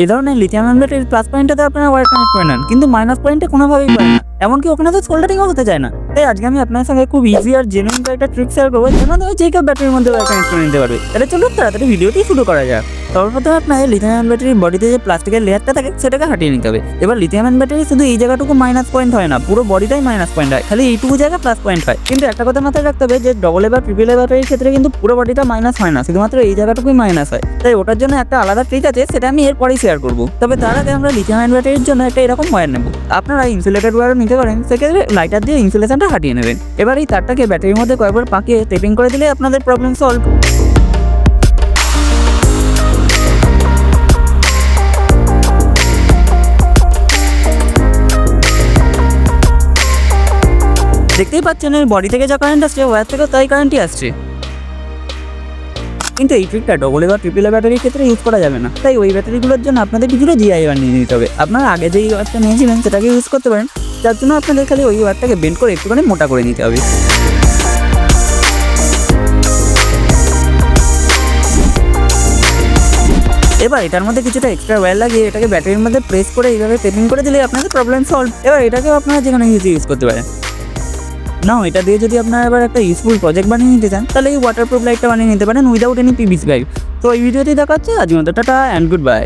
এই ধরনের lithium ion ব্যাটারির প্লাস পয়েন্টটাতে আপনারা ওয়্যার কানেক্ট করে নেন, কিন্তু মাইনাস পয়েন্টে কোনোভাবেই পারেন না, এমনকি ওখানে তো সোল্ডারিংও হতে চায় না। তাই আজকে আমি আপনার সঙ্গে খুব ইজি আর জেনুইন একটা ট্রিক শেয়ার করবো, যেন যে কেউ ব্যাটারির মধ্যে ওয়্যার কানেক্ট করে নিতে পারবে। তাহলে চলুন তাড়াতাড়ি ভিডিওটি শুরু করা যাক। সর্বপ্রথমে আপনার লিথিয়াম আয়ন ব্যাটারির বডিতে যে প্লাস্টিকের লেয়ারটা থাকে সেটাকে হাটিয়ে নিতে হবে। এবার লিথিয়াম আয়ন ব্যাটারি শুধু এই জায়গাটুকু মাইনাস পয়েন্ট হয় না, পুরো বডিটাই মাইনাস পয়েন্ট হয়, খালি এইটুকু জায়গা প্লাস পয়েন্ট হয়। কিন্তু একটা কথা মাথায় রাখতে হবে যে ডবল এ বা ট্রিপল এ ব্যাটারির ক্ষেত্রে কিন্তু পুরো বডিটা মাইনাস হয় না, শুধুমাত্র এই জায়গাটুকুই মাইনাস হয়। তাই ওটার জন্য একটা আলাদা ট্রিক আছে, সেটা আমি এরপরেই শেয়ার করবো। তবে তার আগে আমরা লিথিয়াম আয়ন ব্যাটারির জন্য একটা এরকম ওয়্যার নেব। আপনারা ইনসুলেটেড ওয়্যারও নিতে পারেন, সেক্ষেত্রে লাইটার দিয়ে ইনসুলেশনটা হাটিয়ে নেবেন। এবার এই তারটাকে ব্যাটারির মধ্যে কয়েকবার পাকিয়ে টেপিং করে দিলে আপনাদের প্রবলেম সলভ। দেখতেই পাচ্ছেন এর বডি থেকে যা কারেন্ট আসছে ওয়্যার থেকে তাই কারেন্টই আসছে। কিন্তু এই ট্রিকটা ডবল এ বা ট্রিপল এ ব্যাটারির ক্ষেত্রে ইউজ করা যাবে না, তাই ওই ব্যাটারিগুলোর জন্য আপনাদের কিছুটা জিআই ওয়্যার নিয়ে নিতে হবে। আপনারা আগে যেই ওয়্যারটা নিয়েছিলেন সেটাকে ইউজ করতে পারেন, যার জন্য আপনাদের খালি ওই ওয়্যারটাকে বেন্ড করে একটুখানি মোটা করে নিতে হবে। এবার এটার মধ্যে কিছুটা এক্সট্রা ওয়্যার লাগিয়ে এটাকে ব্যাটারির মধ্যে প্রেস করে এইভাবে টেপিং করে দিলে আপনাদের প্রবলেম সলভ। এবার এটাকেও আপনারা যেখানে ইউজ করতে পারেন। নাও এটা দিয়ে যদি আপনারা এবার একটা ইউজফুল প্রজেক্ট বানিয়ে নিতে চান, তাহলে এই ওয়াটারপ্রুফ লাইটটা বানিয়ে নিতে পারেন উইদাউট এনি পিভিসি পাইপ। তো এই ভিডিওতে দেখাচ্ছে, আজ মতো টাটা অ্যান্ড গুড বাই।